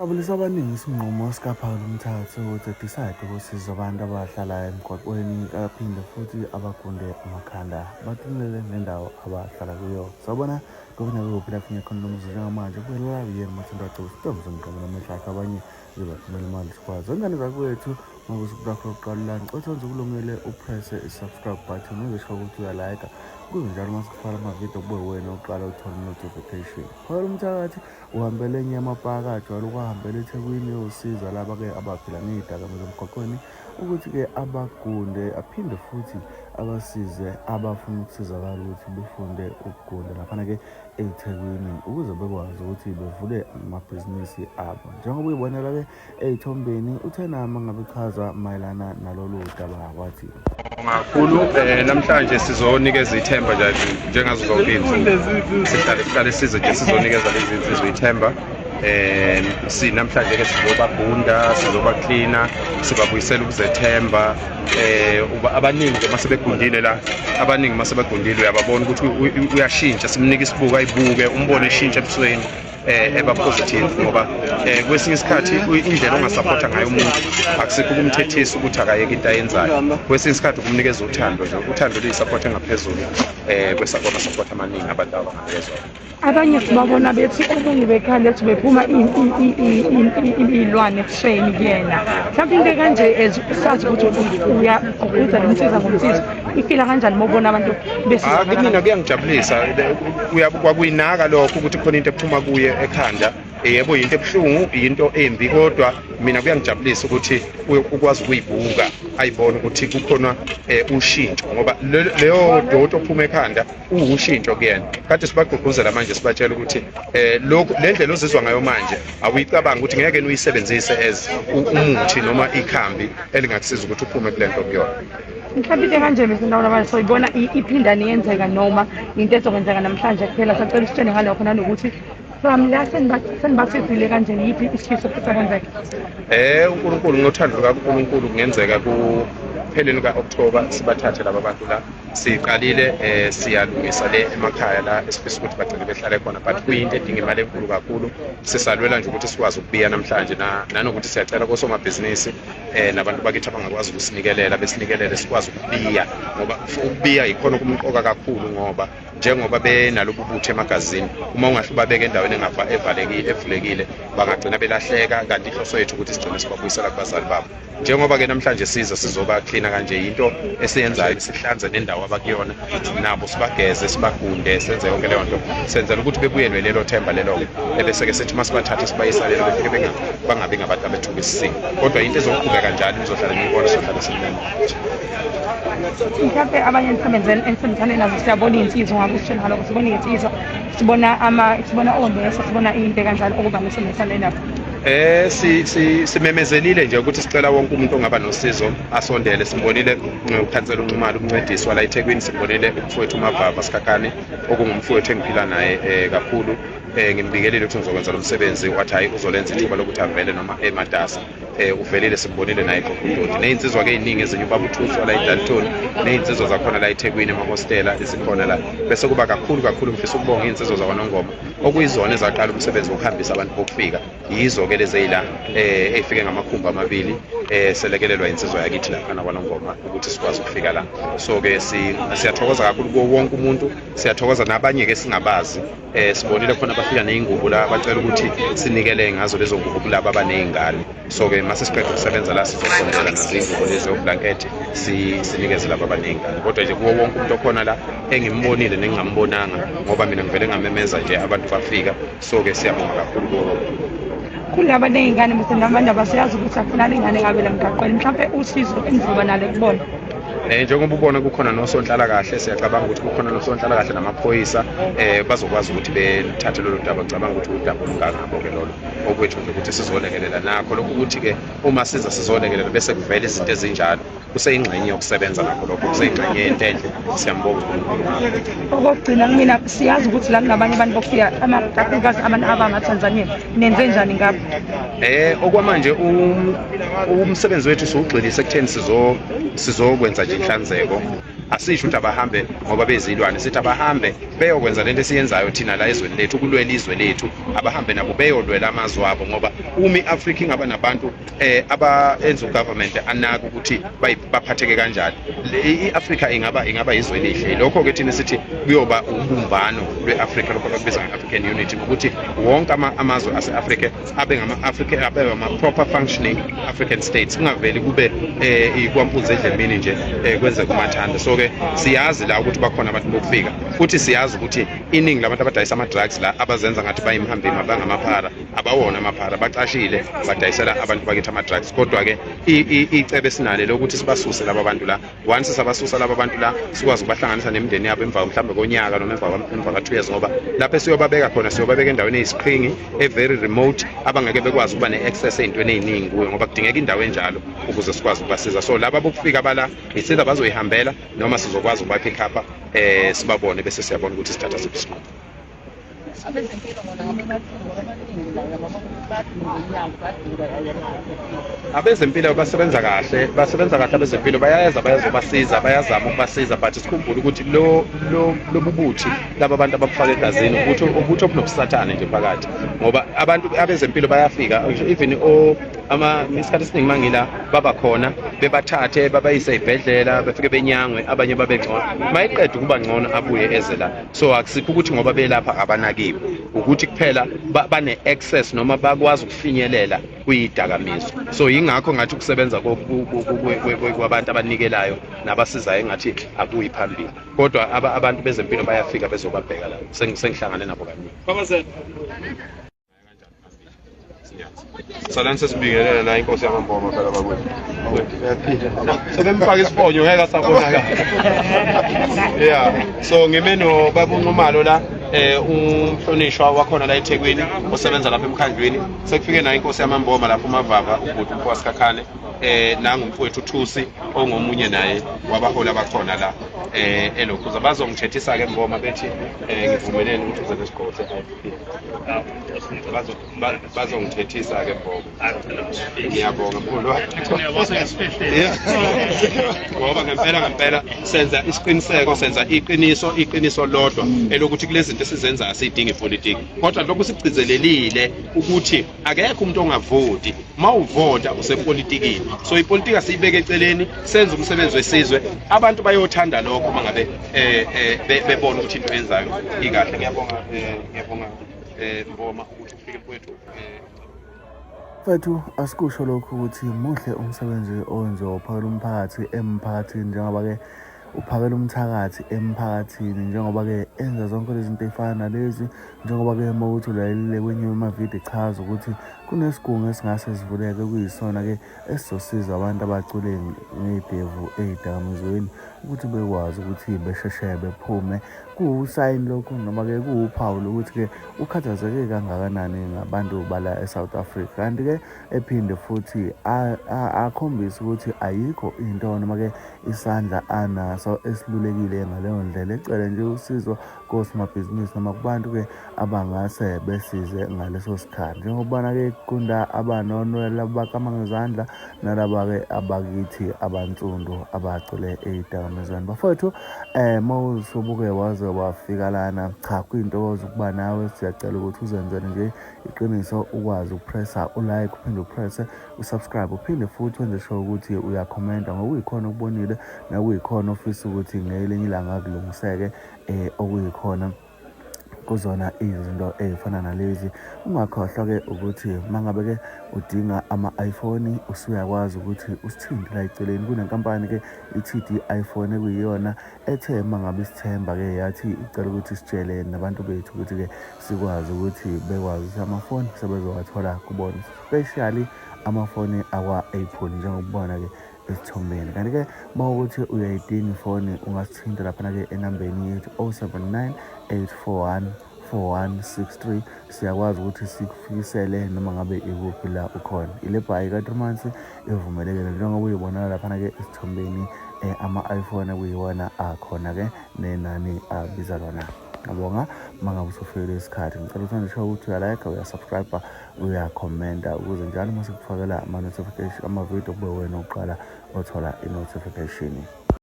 Abulisa abaningi isinqumo sikaPaul Mthathe ukuthi decide ukusiza abantu abahlala emgwaqweni aphinde futhi abagunde emakhanda bathumele nendawo abahlala kuyo. Sabona governor wophi finye economics njengamanje kulela yena mathanda acaba sitombe zomqomo namehlakhe abanye zibathumela imali sikwazi. Ngane zakwethu makusukudakho uqala othonze kulungele upress subscribe button uzesho ukuthi uyalike kunjalo masikufala amavidiyo kube wena uqala uthola notification. Paul Mthathe uhambele enye yamapaka jwalo kwahambela eThekwini yosiza laba-ke abaphila ngey'dakamizwa emgwaqweni ukuthi-ke abagunde aphinde futhi abasize abafuna ukusizakala ukuthi befunde ukugunda laphana-ke eThekwini ukuze bekwazi ukuthi bevule amabhizinisi abo. Njengoba uyibonela-ke ey'thombeni uthenama ngabe chaza mayelana nalolu daba wakwathi kakhulu namhlanje sizonikeza ithemba njengazo zonke iy'nsuku sihlale size nje sizonikeza lezi nsizwa ithemba. Namhlanje-ke sizobagunda, sizobaklina, sibabuyisela ukuzethemba. Abaningi masebegundile la, abaningi masebegundile uyababona ukuthi uyashintsha, simnika isibuko ayibuke umbone eshintsha ebusweni eba positive ngoba kwesinye isikhathi indlela ongasapota ngayo umuntu akusikho ukumthethisa ukuthi akayeke into ayenzayo. Kwesinye isikhathi ukumnikeza uthando nje, uthando luyisapota engaphezulu kwamasapota amaningi abantu abangaphezulu. Abanye sibabona bethi okunye bekhala ethi bephuma iy'lwane ebusweni kuyena. Mhlawumbe into kanje sazi ukuthi uza nomsiza ngomsiza ifila kanjani uma ubona abantu besiza. Mina kuyangijabulisa, kwakuyinaka lokho ukuthi khona into ephuma kuye ekhanda. Yebo yinto ebuhlungu, yinto embi, kodwa mina kuyangijabulisa ukuthi ukwazi ukuyibuka ayibone ukuthi kukhona ushintsho ngoba leyo dodo ophuma ekhanda ushintsho kuyena. Kade sibagqugquzela manje sibatshela ukuthi le ndlela ozizwa ngayo manje awuyicabanga ukuthi ngeke uyisebenzise as umuthi noma ikhambi elingakusiza ukuthi uphume kule nto kuyona. Mhlawumbe into kanje misindawo nabanye soyibona iphinda niyenzeka noma into ezokwenzeka namhlanje kuphela. Sacela usitshele ngalokho nanokuthi from la senibasizile kanjani yiphi isifiso sisakwenzeka? uNkulunkulu ngothando lukaNkulunkulu kungenzeka kupheleni ka-October sibathathe laba bantu la. Siqalile siyalungisa le emakhaya la esifisa ukuthi bagcine behlale khona, but kuyinto edinga imali enkulu kakhulu. Sisalwela nje ukuthi sikwazi ukubiya namhlanje nanokuthi siyacela kosomabhizinisi nabantu bakithi abangakwazi ukusinikelela besinikele sikwazi ukubiya ngoba ukubiya yikhona okumqoka kakhulu ngoba njengoba benalobu buthe emagazini uma ungahluba beke endaweni evulekile bangagcina belahleka, kanti inhloso yethu ukuthi sigcine sibabuyisela kubazali babo. Njengoba-ke namhlanje sizoba cleaner kanje yinto esiyenzayo, sihlanze nendawo abakuyona nabo sibageze sibagunde senze yonke leyo nto senzela ukuthi bebuyelwe lelo themba lelo-ke ebese-ke sithi masibathathe sibayisalele befike bangabi ngabantu abethuka isisindo, kodwa into ezoqhubeka njalo nizohlala niyibona sizohlala simnene. Mhlawumbe abanye enisebenzisane nazo siyabona iy'nsizwa ngabe usitshela ngalokho, sibona iy'nsizwa, sibona onesi, sibona into kanjalo okuba nisebenzisane nabo. Simemezelile nje ukuthi sicela wonke umuntu ongaba nosizo asondele. Simbonile ukhansela uNxumalo umncediswa la eThekwini, simbonile umfowethu uMavava Sikhakhane okungumfowethu engiphila naye kakhulu. Ngimbikelile ukuthi ngizokwenza lo msebenzi, wathi hayi uzolenza ithuba lokuthi avele noma eMatasa. Uvelile simbonile naye eGqokudoti ney'nsizwa-ke ey'ningi ezinye ubaba uThuswa la eDalton ney'nsizwa zakhona la eThekwini emahostela ezikhona la. Bese kuba kakhulu ngifisa ukubonga iy'nsizwa zakwaNongoma okuyizona ezaqala umsebenzi wokuhambisa abantu bokufika. Yizo-ke lezi ey'la ey'fike ngamakhumbi amabili selekelelwa insizwa yakithi laphana kwaNongoma ukuthi sikwazi ukufika la. So-ke siyathokoza kakhulu kuwo wonke umuntu, siyathokoza nabanye-ke singabazi. Sibonile khona bafika ney'ngubo la bacela ukuthi sinikele ngazo lezo ngubo kulaba abaney'ngane. So-ke mase siqeda ukusebenza la sizosondela nazo iy'ngubo lezo blanket sinikeze laba abaney'ngane, kodwa nje kuwo wonke umuntu okhona la engimbonile nengingambonanga ngoba mina ngivele ngamemeza nje abantu bafika. So-ke siyabonga kakhulu kuwo kulaba ney'ngane nabantu abasiyazi ukuthi afunani ingane ngabe la mgaqweni. Mhlawumbe usizo endizoba nalo kubona njengoba ubona kukhona nosonhlala kahle, siyacabanga ukuthi kukhona nosonhlala kahle namaphoyisa bazokwazi ukuthi bethathe lolu daba. Ngicabanga ukuthi udaba olungangabo-ke lolo okwethu nje ukuthi sizolekelela nakho lokho ukuthi-ke uma sizolekelela bese kuvela izinto ezinjalo kuseyingxenye yokusebenza nakho lokho, kuseyingxenye yento enhle. Siyambonga uNkulunkulu ngakho. Okokugcina kumina siyazi ukuthi la kunabanye abantu bokufika kakhulukazi abantu abamaTanzania nenze njani ngabo? Okwamanje umsebenzi wethu siwugxilise ekutheni sizokwenza nje inhlanzeko asisho ukuthi abahambe ngoba bezilwane, sithi abahambe beyokwenza lento esiyenzayo thina la ezweni lethu, ukulwela izwe lethu, abahambe nabo beyolwela amazwe abo, ngoba uma i-Afrika ingaba nabantu abenza ugovernment anaka ukuthi baphatheke kanjani, i-Afrika ingaba izwe elihle. Lokho-ke thina sithi kuyoba ubumbano lwe-Afrika, lokho abakubiza nge-African Unity, ukuthi wonke amazwe ase-Afrika abe ama-proper functioning African states, kungaveli kube ikwampunzi edlemini nje kwenze kumathanda. So-ke siyazi la ukuthi bakhona abantu bokufika, futhi siyazi ukuthi iningi labantu abadayisa ama-drugs la abazenza ngathi bayimhambimi abangamaphara, abawona amaphara, bacashile badayisela abantu bakithi ama-drugs. Kodwa-ke icebe esinalo lokuthi sibasuse laba bantu la, once sabasusa laba bantu la sikwazi ukubahlanganisa nemindeni yabo emva mhlawumbe konyaka noma emva ka 2 years, ngoba lapho siyobabeka khona siyobabeka endaweni eyisiqhingi very remote, abangeke bekwazi ukuba ne-access ey'ntweni ey'ningi kuyo, ngoba kudingeka indawo enjalo ukuze sikwazi ukubasiza. So laba bokufika bala isiza bazoyihambela noma sizokwazi ukuba-pick up sibabone bese siyabona ukuthi sithatha siphi isinqumo. Abezempilo basebenza kahle abezempilo bayazobasiza, bayazama ukubasiza, but sikhumbule ukuthi lobubuthi laba bantu abafaka egazini ubuthi obunobusathane nje phakathi, ngoba abantu abezempilo bayafika even isikhathi esiningi mangila baba khona bebathathe babayise ey'bhedlela, befike benyangwe, abanye babengcono, mayiqeda ukuba ngcono abuye eze la. So akusikho ukuthi ngoba belapha abanakiwe, ukuthi kuphela bane-access noma bakwazi ukufinyelela kwiyidakamizwa. So yingakho ngathi ukusebenza kwabantu abanikelayo nabasizayo engathi akuyi phambili, kodwa abantu bezempilo bayafika bezobabheka la, sengihlangane nabo kaningi. Salani sesibingelela la inkosi yamamboma phela bakwethu. Sebemfaka isifonyo ngeke asabonakala. Yeah. So ngime no baba uNcumalo la umhlonishwa wakhona la eThekwini osebenza lapha emkhandlweni. Sekufike nayo inkosi yamamboma lapha uMavava ubhuti uMphosi Kakhane nangumfowethu uThusi ongomunye naye wabahola bakhona la eLokhuza. Bazongithethisa ke Mboma bethi ngivumelene ukuthi uze lesigqothe bazongithethisa ke Mboma. Ngiyabonga mkhulu. Ngoba ngempela senza isiqiniseko, senza iqiniso lodwa elokuthi kulezi zinto esizenza asidingi ipolitiki, kodwa lokho sigcizelelile ukuthi akekho umuntu ongavoti, mawuvota usepolitikini. So ipolitiki asiyibeke eceleni, senza umsebenzi wesizwe, abantu bayothanda lokho mangabe bebona ukuthi into yenzayo ikahle. Ngiyabonga Mboma ukuthi ufike kwethu. Mfethu asikusho lokho ukuthi muhle umsebenzi owenziwa uphakela umphakathi emphakathini, njengoba-ke uphakela umthakathi emphakathini, njengoba-ke enza zonke lezi zinto ey'fana nalezi, njengoba-ke uma ukuthi ulalelile kwenye amavidiyo ichaza ukuthi kunesigungu esingase sivuleke kuyisona-ke esizosiza abantu abacule ngey'devu ey'dakamizweni ukuthi bekwazi ukuthi besheshe bephume. Kuwusayini lokhu noma-ke kuwuphawu lokuthi-ke ukhathazeke kangakanani ngabantu bala eSouth Africa, kanti-ke ephinde futhi akhombise ukuthi ayikho into noma-ke isandla anaso esilulekile ngaleyo ndlela, ecele nje usizo kosomabhizinisi noma kubantu-ke abangase besize ngaleso sikhathi, njengokubona-ke kunda abanonwela bakama ngezandla nalaba-ke abakithi abansundu abacule ey'dakamizweni. Bafowethu mawusubuke waze wafika lana, cha kuyintokozo ukuba nawe. Siyacela ukuthi uzenzele nje iqiniso, ukwazi ukupressa ulike, uphinde upresse usubscribe, uphinde futhi wenze sure ukuthi uyakhomenta ngokuyikhona okubonile nakuyikhona ofisa ukuthi ngelinye ilanga kulungiseke okuyikhona kuzona izinto ey'fana nalezi. Ungakhohlwa-ke ukuthi mangabe-ke udinga ama-iPhone usuyakwazi ukuthi usithinte la eceleni. Kunenkampani-ke i-TD iPhone ekuyiyona ethe mangabe isithemba-ke yathi icela ukuthi sitshele nabantu bethu ukuthi-ke sikwazi ukuthi bekwazi ukuthi amafoni sebezowathola kubona, especially amafoni akwa-Apple njengokubona-ke esithombeni. Kanti-ke uma ukuthi uyayidinga ifoni ungasithinta laphana-ke enambeni yethu 079 841 4163. Siyakwazi ukuthi sikufikisele noma ngabe ikuphi la ukhona. Ile bhayi ka-3 months evumelekile njengoba uyibona laphana-ke esithombeni ama-iPhone kuyiwona akhona-ke nenani abiza lona. Ngabonga mangabe usufike isikhathi. Ngicela ukuthi ngisho ukuthi uyalike, uyasubscribe, uyakhomenta ukuze njalo uma sikufakela ama-notification amavidiyo kube wena oqala othola i-notification.